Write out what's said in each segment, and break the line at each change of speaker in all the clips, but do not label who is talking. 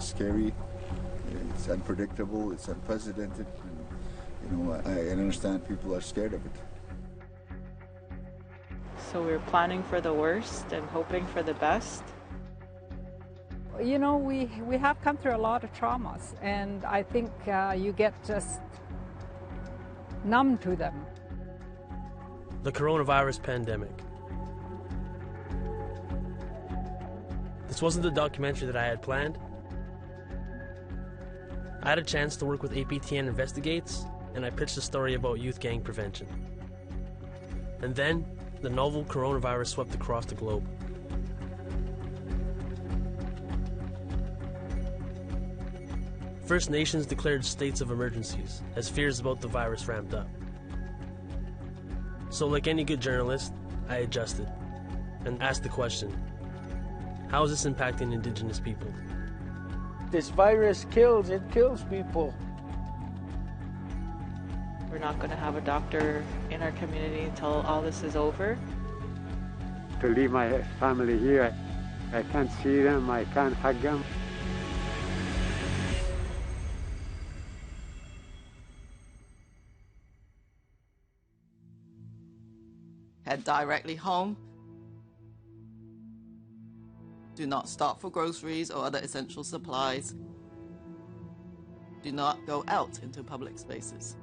is scary. It's unpredictable. It's unprecedented. And, I understand people are scared of it.
So we're planning for the worst and hoping for the best.
We have come through a lot of traumas, and I think you get just numb to them.
The coronavirus pandemic. This wasn't the documentary that I had planned. I had a chance to work with APTN Investigates, and I pitched a story about youth gang prevention. And then, the novel coronavirus swept across the globe. First Nations declared states of emergencies as fears about the virus ramped up. So like any good journalist, I adjusted and asked the question, how is this impacting Indigenous people?
This virus kills people.
We're not going to have a doctor in our community until all this is over.
To leave my family here, I can't see them, I can't hug them.
Head directly home. Do not stop for groceries or other essential supplies. Do not go out into public spaces.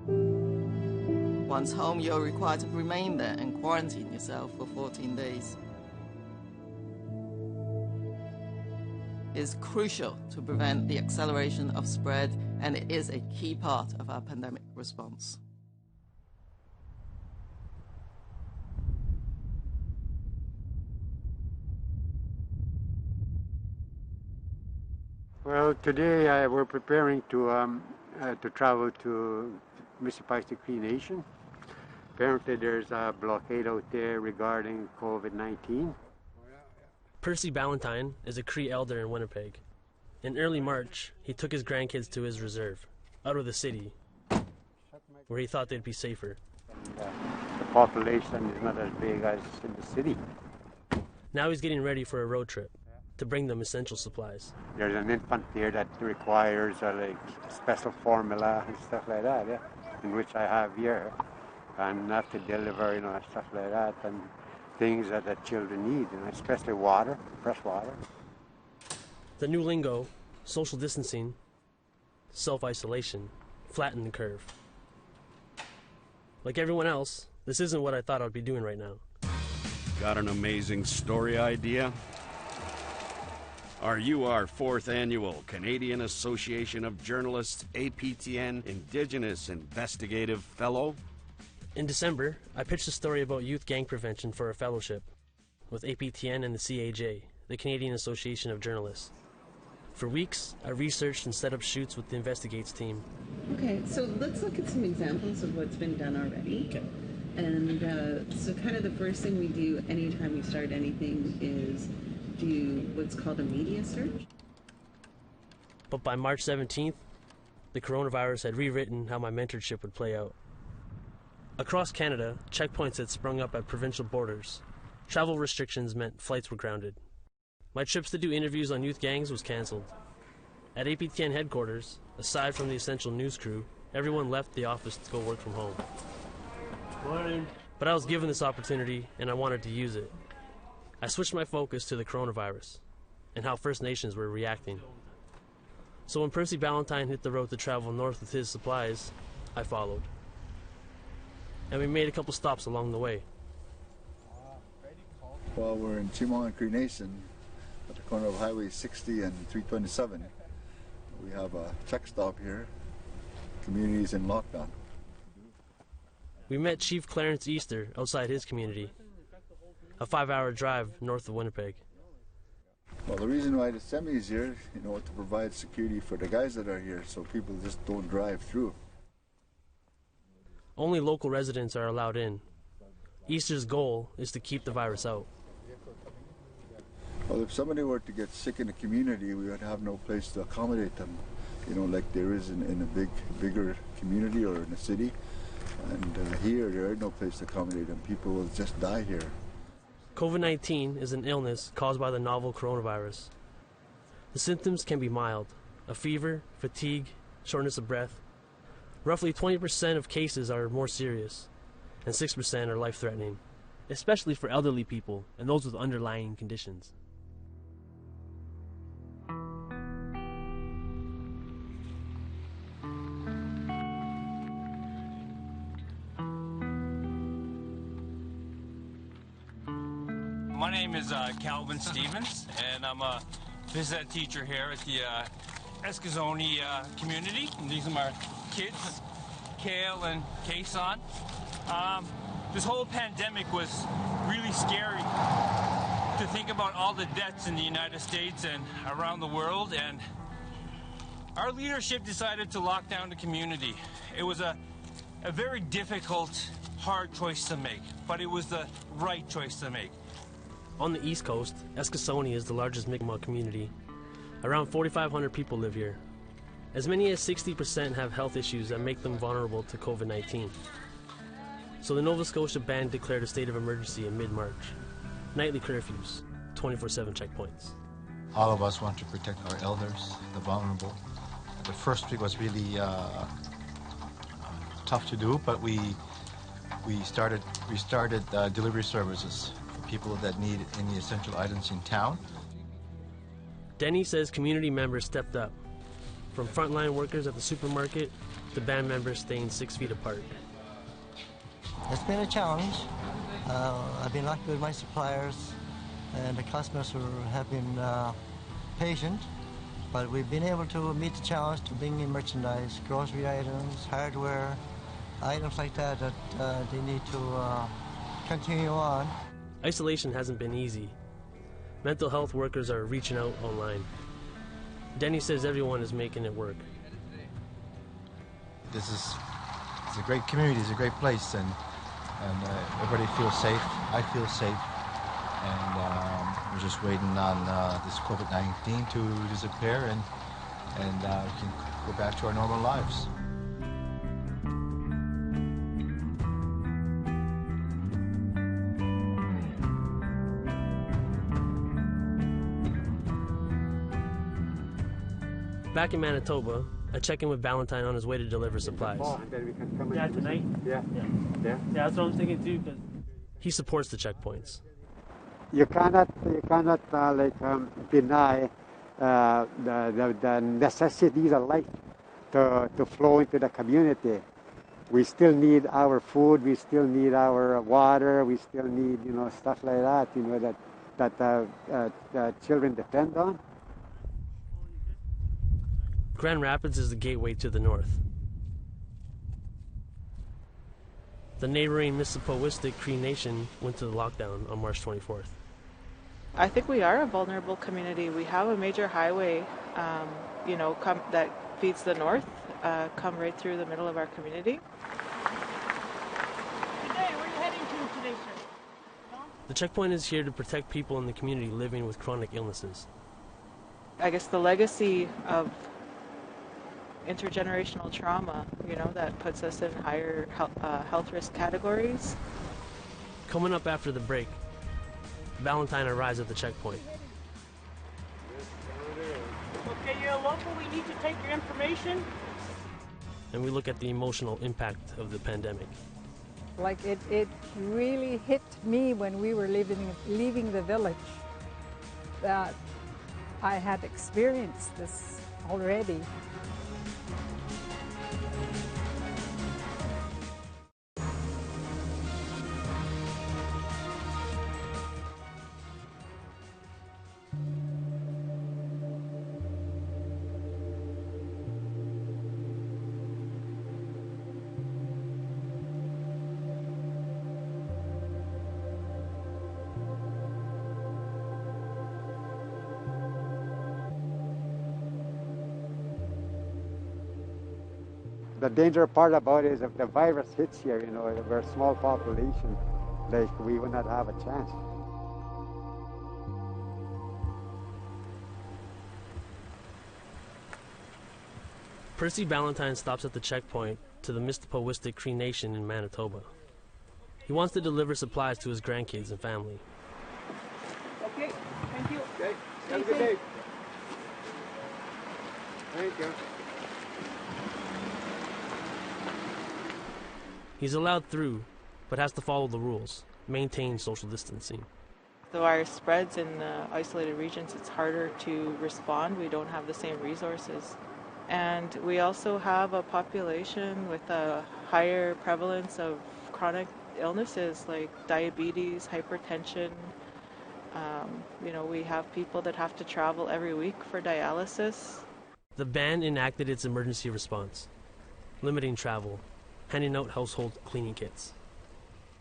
Once home, you're required to remain there and quarantine yourself for 14 days. It is crucial to prevent the acceleration of spread, and it is a key part of our pandemic response.
Well, today we're preparing to travel to Municipality Cree Nation. Apparently there's a blockade out there regarding COVID-19.
Percy Ballantyne is a Cree elder in Winnipeg. In early March, he took his grandkids to his reserve, out of the city, where he thought they'd be safer.
The population is not as big as in the city.
Now he's getting ready for a road trip to bring them essential supplies.
There's an infant there that requires like special formula and stuff like that, yeah, in which I have here, and have to deliver, stuff like that, and things that the children need, especially water, fresh water.
The new lingo, social distancing, self-isolation, flattened the curve. Like everyone else, this isn't what I thought I'd be doing right now.
Got an amazing story idea? Are you our 4th annual Canadian Association of Journalists APTN Indigenous Investigative Fellow?
In December, I pitched a story about youth gang prevention for a fellowship with APTN and the CAJ, the Canadian Association of Journalists. For weeks, I researched and set up shoots with the Investigates team.
Okay, so let's look at some examples of what's been done already.
Okay.
And so kind of the first thing we do anytime we start anything is do what's called a media search.
But by March 17th, the coronavirus had rewritten how my mentorship would play out. Across Canada, checkpoints had sprung up at provincial borders. Travel restrictions meant flights were grounded. My trips to do interviews on youth gangs was cancelled. At APTN headquarters, aside from the essential news crew, everyone left the office to go work from home. Morning. But I was given this opportunity, and I wanted to use it. I switched my focus to the coronavirus and how First Nations were reacting. So when Percy Ballantyne hit the road to travel north with his supplies, I followed. And we made a couple stops along the way.
Well, we're in Chimon Cree Nation at the corner of Highway 60 and 327. We have a check stop here. Community is in lockdown.
We met Chief Clarence Easter outside his community, a 5-hour drive north of Winnipeg.
Well, the reason why the semi is here, to provide security for the guys that are here, so people just don't drive through.
Only local residents are allowed in. Easter's goal is to keep the virus out.
Well, if somebody were to get sick in the community, we would have no place to accommodate them, like there is in a bigger community or in a city. And here, there is no place to accommodate them. People will just die here.
COVID-19 is an illness caused by the novel coronavirus. The symptoms can be mild: a fever, fatigue, shortness of breath. Roughly 20% of cases are more serious, and 6% are life-threatening, especially for elderly people and those with underlying conditions.
My name is Calvin Stevens, and I'm a phys ed teacher here at the Eskazoni community. And these are my kids, Kale and Kason. This whole pandemic was really scary to think about all the deaths in the United States and around the world, and our leadership decided to lock down the community. It was a very difficult, hard choice to make, but it was the right choice to make.
On the East Coast, Eskasoni is the largest Mi'kmaq community. Around 4,500 people live here. As many as 60% have health issues that make them vulnerable to COVID-19. So the Nova Scotia band declared a state of emergency in mid-March. Nightly curfews, 24/7 checkpoints.
All of us want to protect our elders, the vulnerable. The first week was really tough to do, but we started delivery services for people that need any essential items in town.
Denny says community members stepped up, from frontline workers at the supermarket to band members staying 6 feet apart.
It's been a challenge. I've been lucky with my suppliers, and the customers who have been patient, but we've been able to meet the challenge to bring in merchandise, grocery items, hardware, items like that they need to continue on.
Isolation hasn't been easy. Mental health workers are reaching out online. Denny says everyone is making it work.
It's a great community, it's a great place, and everybody feels safe. I feel safe, and we're just waiting on this COVID-19 to disappear, and we can go back to our normal lives.
Back in Manitoba, I check in with Valentine on his way to deliver supplies.
Yeah, tonight? Yeah. That's what I'm thinking too. Cause
he supports the checkpoints.
You cannot deny the necessities of life to flow into the community. We still need our food. We still need our water. We still need stuff like that. That children depend on.
Grand Rapids is the gateway to the north. The neighboring Mississippi Cree Nation went to the lockdown on March 24th.
I think we are a vulnerable community. We have a major highway, that feeds the north, come right through the middle of our community.
Today, where are you heading to today, sir? No?
The checkpoint is here to protect people in the community living with chronic illnesses.
I guess the legacy of intergenerational trauma, that puts us in higher health risk categories.
Coming up after the break, Valentine arrives at the checkpoint.
Okay, you're a local, we need to take your information.
And we look at the emotional impact of the pandemic.
Like it really hit me when we were leaving the village that I had experienced this already.
The danger part about it is if the virus hits here, we're a small population, we would not have a chance.
Percy Valentine stops at the checkpoint to the Mississippi Cree Nation in Manitoba. He wants to deliver supplies to his grandkids and family.
Have a good day. Thank you.
He's allowed through, but has to follow the rules, maintain social distancing.
The virus spreads in isolated regions, it's harder to respond. We don't have the same resources. And we also have a population with a higher prevalence of chronic illnesses like diabetes, hypertension. We have people that have to travel every week for dialysis.
The band enacted its emergency response, limiting travel, handing out household cleaning kits.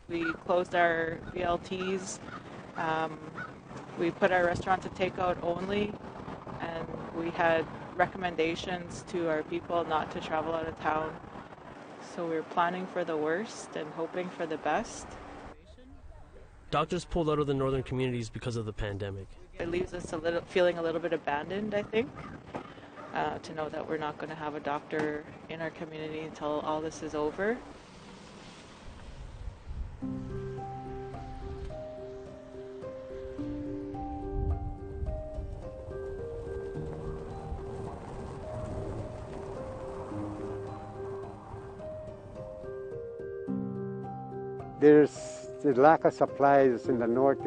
We closed our VLTs. We put our restaurant to takeout only, and we had recommendations to our people not to travel out of town. So we were planning for the worst and hoping for the best.
Doctors pulled out of the northern communities because of the pandemic.
It leaves us feeling a little bit abandoned, I think, to know that we're not going to have a doctor in our community until all this is over.
There's the lack of supplies in the north,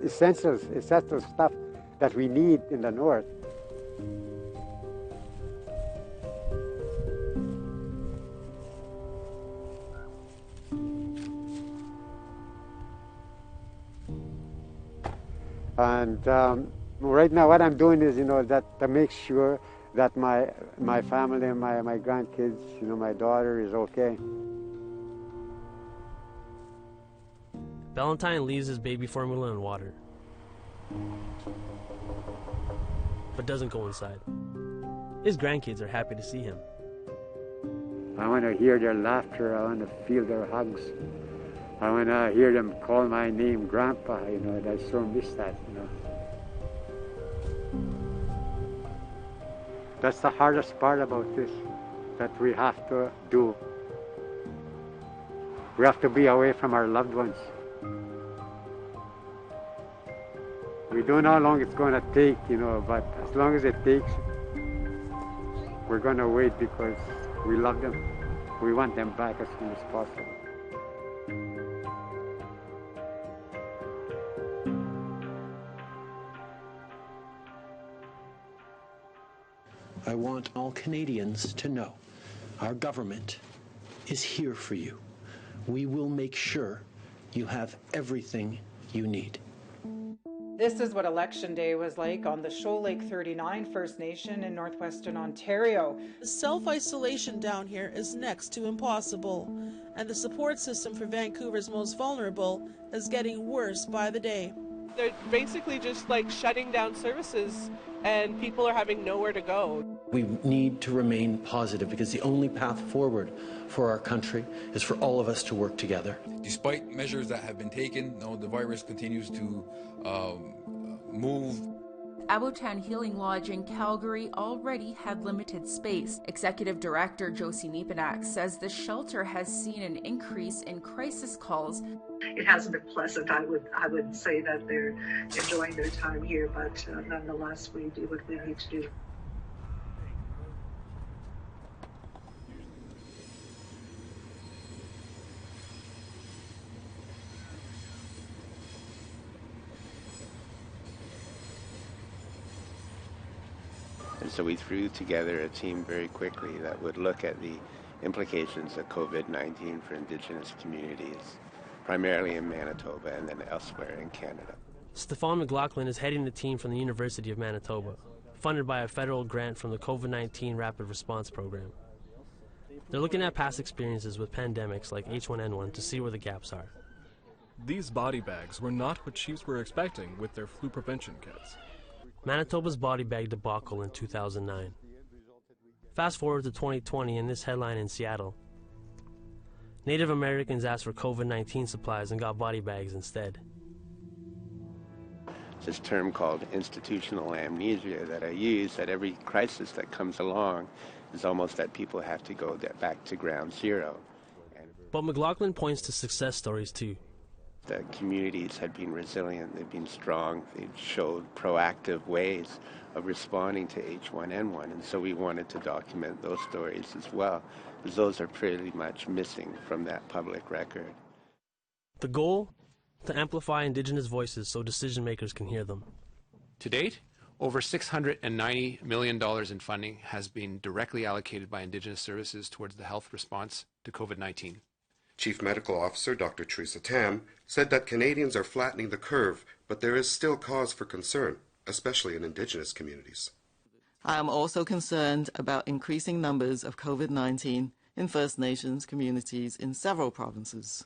essential stuff that we need in the north. And right now what I'm doing is, that to make sure that my family and my grandkids, my daughter is okay.
Valentine leaves his baby formula and water, but doesn't go inside. His grandkids are happy to see him.
I want to hear their laughter. I want to feel their hugs. I want to hear them call my name, Grandpa. I so miss that. That's the hardest part about this, that we have to do. We have to be away from our loved ones. We don't know how long it's going to take, but as long as it takes, we're going to wait because we love them. We want them back as soon as possible.
I want all Canadians to know our government is here for you. We will make sure you have everything you need.
This is what Election Day was like on the Shoal Lake 39 First Nation in northwestern Ontario.
Self-isolation down here is next to impossible, and the support system for Vancouver's most vulnerable is getting worse by the day.
They're basically just shutting down services, and people are having nowhere to go.
We need to remain positive because the only path forward for our country is for all of us to work together.
Despite measures that have been taken, the virus continues to move.
APTN Healing Lodge in Calgary already had limited space. Executive Director Josie Niepenak says the shelter has seen an increase in crisis calls.
It hasn't been pleasant. I would say that they're enjoying their time here, but nonetheless, we do what we need to do.
And so we threw together a team very quickly that would look at the implications of COVID-19 for Indigenous communities, primarily in Manitoba and then elsewhere in Canada.
Stefan McLaughlin is heading the team from the University of Manitoba, funded by a federal grant from the COVID-19 Rapid Response Program. They're looking at past experiences with pandemics like H1N1 to see where the gaps are.
These body bags were not what chiefs were expecting with their flu prevention kits.
Manitoba's body bag debacle in 2009. Fast forward to 2020 and this headline in Seattle. Native Americans asked for COVID-19 supplies and got body bags instead.
This term called institutional amnesia that I use at every crisis that comes along is almost that people have to go back to ground zero.
But McLaughlin points to success stories too.
The communities had been resilient, they've been strong, they've showed proactive ways of responding to H1N1, and so we wanted to document those stories as well, because those are pretty much missing from that public record.
The goal? To amplify Indigenous voices so decision makers can hear them.
To date, over $690 million in funding has been directly allocated by Indigenous services towards the health response to COVID-19.
Chief Medical Officer Dr. Teresa Tam said that Canadians are flattening the curve, but there is still cause for concern, especially in Indigenous communities.
I am also concerned about increasing numbers of COVID-19 in First Nations communities in several provinces.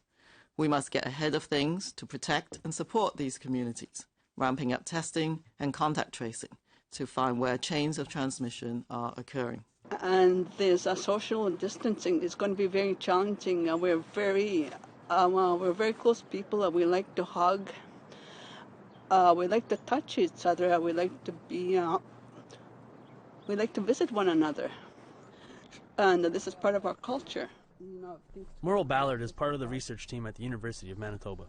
We must get ahead of things to protect and support these communities, ramping up testing and contact tracing to find where chains of transmission are occurring.
And there's a social distancing. It's going to be very challenging. We're very close people. We like to hug. We like to touch each other. We like to visit one another. And this is part of our culture.
Merle Ballard is part of the research team at the University of Manitoba.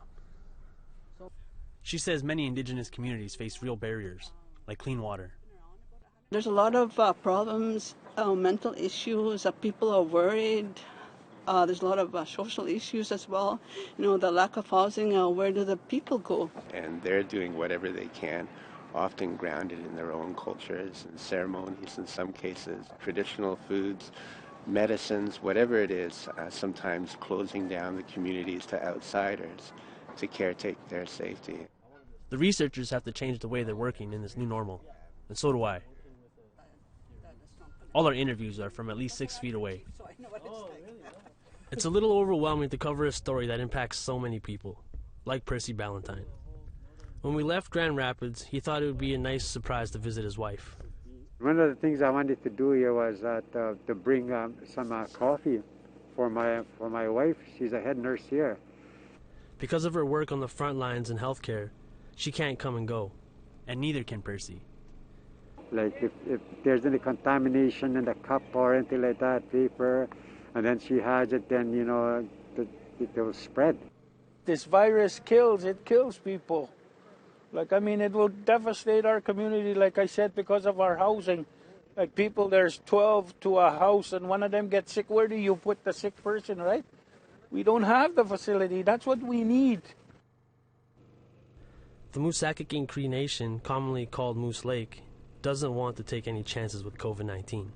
She says many Indigenous communities face real barriers, like clean water.
There's a lot of problems, mental issues. People are worried. There's a lot of social issues as well. You know, the lack of housing. Where do the people go?
And they're doing whatever they can, often grounded in their own cultures and ceremonies in some cases, traditional foods, medicines, whatever it is, sometimes closing down the communities to outsiders to caretake their safety.
The researchers have to change the way they're working in this new normal, and so do I. All our interviews are from at least 6 feet away. It's a little overwhelming to cover a story that impacts so many people, like Percy Ballantyne. When we left Grand Rapids, he thought it would be a nice surprise to visit his wife.
One of the things I wanted to do here was to bring some coffee for my wife. She's a head nurse here.
Because of her work on the front lines in healthcare, she can't come and go, and neither can Percy.
Like if there's any contamination in the cup or anything like that, paper, and then she has it, then, you know, it will spread.
This virus kills people. Like, I mean, it will devastate our community, like I said, because of our housing. Like people, there's 12 to a house, and one of them gets sick. Where do you put the sick person, right? We don't have the facility. That's what we need.
The Moosakeking Cree Nation, commonly called Moose Lake, doesn't want to take any chances with COVID-19.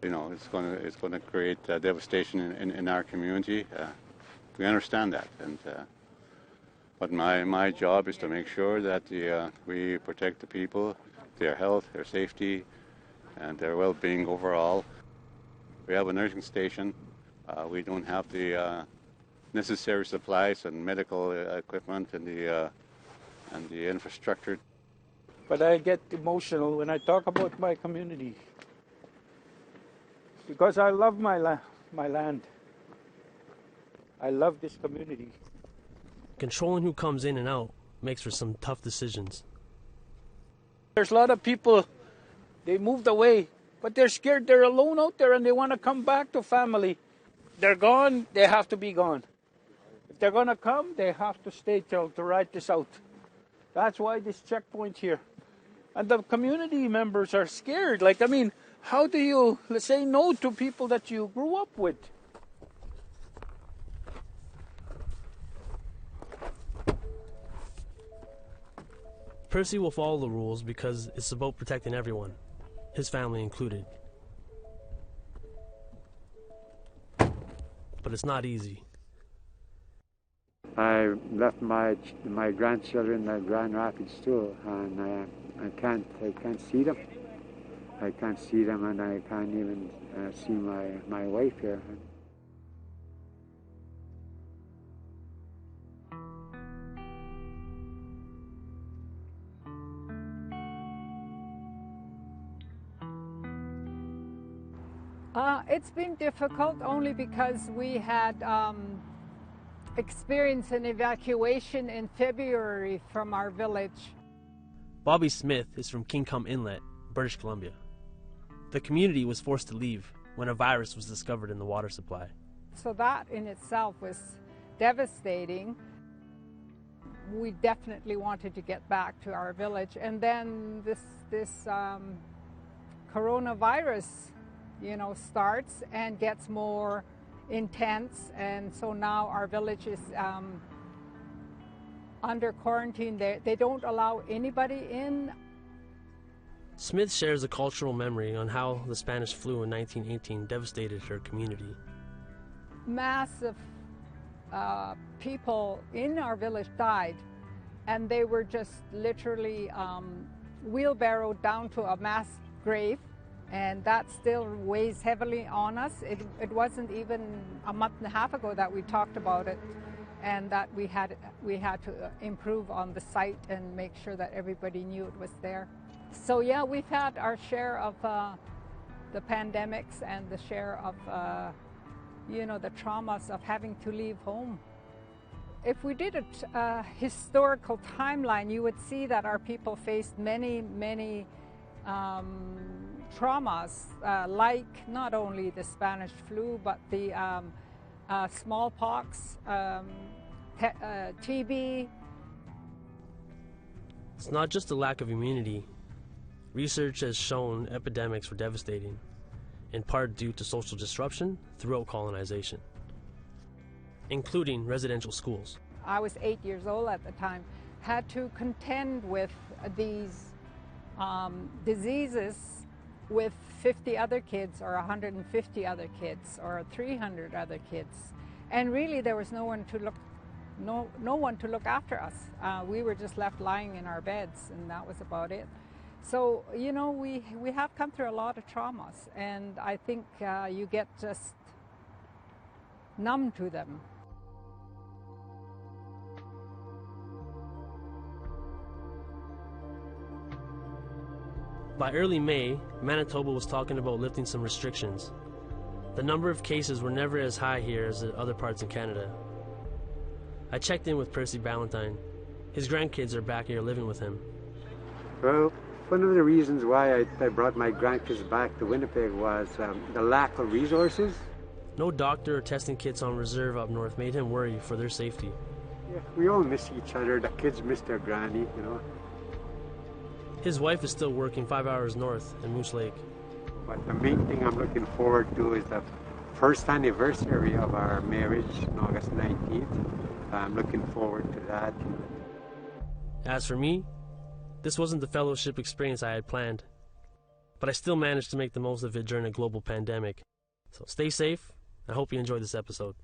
You know, it's going to create devastation in our community. We understand that, but my job is to make sure that we protect the people, their health, their safety, and their well-being overall. We have a nursing station. We don't have the necessary supplies and medical equipment and the infrastructure.
But I get emotional when I talk about my community because I love my land. I love this community.
Controlling who comes in and out makes for some tough decisions.
There's a lot of people, they moved away, but they're scared. They're alone out there and they want to come back to family. They're gone, they have to be gone. If they're going to come, they have to stay till to ride this out. That's why this checkpoint here. And the community members are scared. Like, I mean, how do you say no to people that you grew up with?
Percy will follow the rules because it's about protecting everyone, his family included. But it's not easy.
I left my grandchildren at Grand Rapids too, and I can't see them. I can't see them, and I can't even see my wife here.
It's been difficult only because we had experienced an evacuation in February from our village.
Bobby Smith is from King Cum Inlet, British Columbia. The community was forced to leave when a virus was discovered in the water supply.
So that in itself was devastating. We definitely wanted to get back to our village, and then this coronavirus, starts and gets more intense, and so now our village is under quarantine. They don't allow anybody in.
Smith shares a cultural memory on how the Spanish flu in 1918 devastated her community.
Massive people in our village died, and they were just literally wheelbarrowed down to a mass grave, and that still weighs heavily on us. It wasn't even a month and a half ago that we talked about it, and that we had to improve on the site and make sure that everybody knew it was there. So yeah, we've had our share of the pandemics and the share of the traumas of having to leave home. If we did a historical timeline, you would see that our people faced many traumas, like not only the Spanish flu, but the smallpox, TB.
It's not just a lack of immunity. Research has shown epidemics were devastating, in part due to social disruption throughout colonization, including residential schools.
I was 8 years old at the time, had to contend with these diseases with 50 other kids, or 150 other kids, or 300 other kids, and really there was no one to look after us. We were just left lying in our beds, and that was about it. So we have come through a lot of traumas, and I think you get just numb to them.
By early May, Manitoba was talking about lifting some restrictions. The number of cases were never as high here as in other parts in Canada. I checked in with Percy Ballantyne. His grandkids are back here living with him.
Well, one of the reasons why I brought my grandkids back to Winnipeg was the lack of resources.
No doctor or testing kits on reserve up north made him worry for their safety.
Yeah, we all miss each other. The kids miss their granny,
His wife is still working 5 hours north in Moose Lake.
But the main thing I'm looking forward to is the first anniversary of our marriage on August 19th. I'm looking forward to that.
As for me, this wasn't the fellowship experience I had planned, but I still managed to make the most of it during a global pandemic. So stay safe. I hope you enjoyed this episode.